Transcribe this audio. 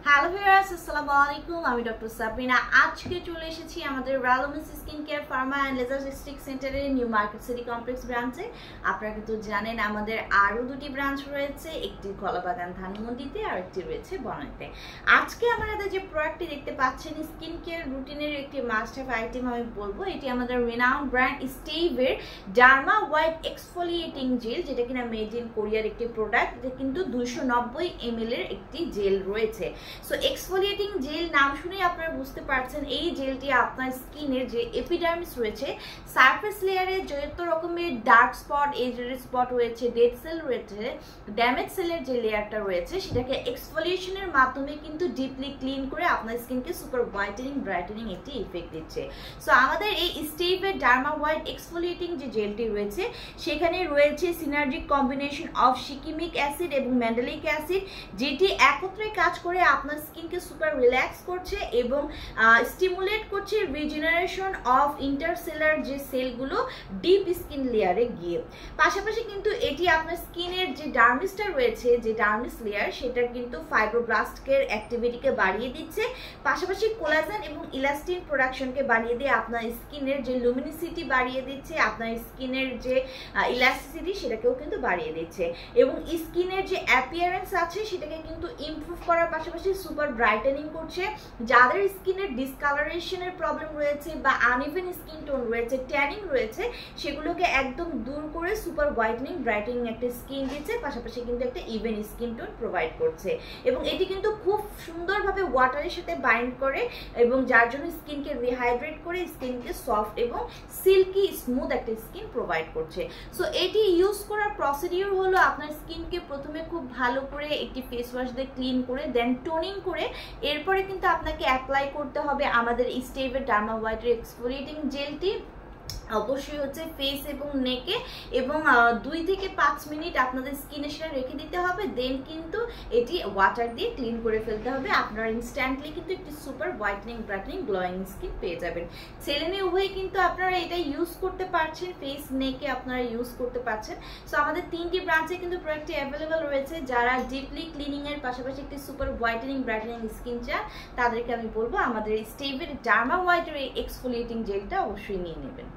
Hello viewers, আসসালামু আলাইকুম। আমি ডক্টর সাবরিনা। আজকে চলে এসেছি আমাদের রালোমিস skin care pharma and laser district সেন্টারের নিউ মার্কেট সিটি কমপ্লেক্স ব্রাঞ্চে। আপনারা কিন্তু জানেন আমাদের আরও দুটি ব্রাঞ্চ রয়েছে, একটি কলাবাগান ধানমন্ডিতে আর একটি রয়েছে বনানীতে। আজকে আমাদের যে প্রোডাক্টটি দেখতে পাচ্ছেন স্কিন কেয়ার রুটিনের একটি মাস্ট হ্যাভ আইটেম আমি বলবো। এটি আমাদের রিনাউন্ড ব্র্যান্ড স্টেইভের ডার্মা হোয়াইট এক্সফোলিয়েটিং জেল, যেটা কিনা মেড ইন কোরিয়ার একটি প্রোডাক্ট। এটা কিন্তু 290 ml এর একটি জেল রয়েছে। সো এক্সফোলিয়েটিং জেল নাম শুনেই আপনারা বুঝতে পারছেন এই জেলটি আপনার স্কিনের যে এপিডার্মিস রয়েছে, সারফেস লেয়ারে যত রকমের ডার্ক স্পট, এজের স্পট রয়েছে, ডেড সেল রয়েছে, ড্যামেজ সেলের যে লেয়ারটা রয়েছে সেটাকে এক্সফোলিয়েশনের মাধ্যমে কিন্তু ডিপলি ক্লিন করে আপনার স্কিনকে সুপার হোয়াইটেনিং ব্রাইটেনিং একটি ইফেক্ট দিচ্ছে। সো আমাদের এই স্টেইভের ডার্মা হোয়াইট এক্সফোলিয়েটিং যে জেলটি রয়েছে সেখানে রয়েছে সিনার্জিক কম্বিনেশন অফ শিকিমিক অ্যাসিড এবং ম্যান্ডেলিক অ্যাসিড, যেটি একত্রে কাজ করে আপনার স্কিনকে সুপার রিল্যাক্স করছে এবং স্টিমুলেট করছে রিজেনারেশন অফ ইন্টারসেলার যে সেলগুলো ডিপ স্কিন লেয়ারে গিয়ে। পাশাপাশি কিন্তু এটি আপনার স্কিনের যে ডার্মিসটা রয়েছে, যে ডার্মিস লেয়ার, সেটার কিন্তু ফাইব্রোব্লাস্টের অ্যাক্টিভিটিকে বাড়িয়ে দিচ্ছে। পাশাপাশি কোলাজেন এবং ইলাস্টিন প্রোডাকশনকে বাড়িয়ে দিয়ে আপনার স্কিনের যে লুমিনিসিটি বাড়িয়ে দিচ্ছে, আপনার স্কিনের যে ইলাস্টিসিটি সেটাকেও কিন্তু বাড়িয়ে দিচ্ছে এবং স্কিনের যে অ্যাপিয়ারেন্স আছে সেটাকে কিন্তু ইমপ্রুভ করার পাশাপাশি সুপার ব্রাইটেনিং করছে। যাদের স্কিনের ডিসকালারেশনের প্রবলেম রয়েছে বা আনইভেন স্কিন টোন রয়েছে, ট্যানিং রয়েছে, সেগুলোকে একদম দূর করে সুপার হোয়াইটেনিং ব্রাইটেনিং একটা স্কিন দিচ্ছে। পাশাপাশি কিন্তু একটা ইভেন স্কিন টোন প্রোভাইড করছে এবং এটি কিন্তু খুব সুন্দরভাবে ওয়াটারের সাথে বাইন্ড করে এবং যার জন্য স্কিনকে রিহাইড্রেট করে স্কিনকে সফট এবং সিল্কি স্মুথ একটা স্কিন প্রোভাইড করছে। সো এটি ইউজ করার প্রসিডিওর হলো আপনার স্কিনকে প্রথমে খুব ভালো করে একটি ফেস ওয়াশ দিয়ে ক্লিন করে দেন টোনিং করে এরপরে কিন্তু আপনাকে অ্যাপ্লাই করতে হবে আমাদের স্টেইভের ডার্মা হোয়াইট এক্সফোলিয়েটিং জেলটি। অবশ্যই হচ্ছে ফেস এবং নেকে এবং 2 থেকে 5 মিনিট আপনাদের স্কিনের সাথে রেখে দিতে হবে। দেন কিন্তু এটি ওয়াটার দিয়ে ক্লিন করে ফেলতে হবে। আপনারা ইনস্ট্যান্টলি কিন্তু একটি super whitening brightening glowing skin পেয়ে যাবেন। ছেলে মেয়ে উভয়ে কিন্তু আপনারা এটা ইউজ করতে পারছেন, ফেস নেকে আপনারা ইউজ করতে পারছেন। সো আমাদের 3টি ব্রাঞ্চে কিন্তু প্রোডাক্টটি অ্যাভেলেবল রয়েছে। যারা ডিপলি ক্লিনিং এর পাশাপাশি একটি সুপার হোয়াইটেনিং ব্রাইটেনিং স্কিন চান তাদেরকে আমি বলবো আমাদের স্টেইভের ডার্মা হোয়াইট এক্সফোলিয়েটিং জেলটা অবশ্যই নিয়ে নেবেন।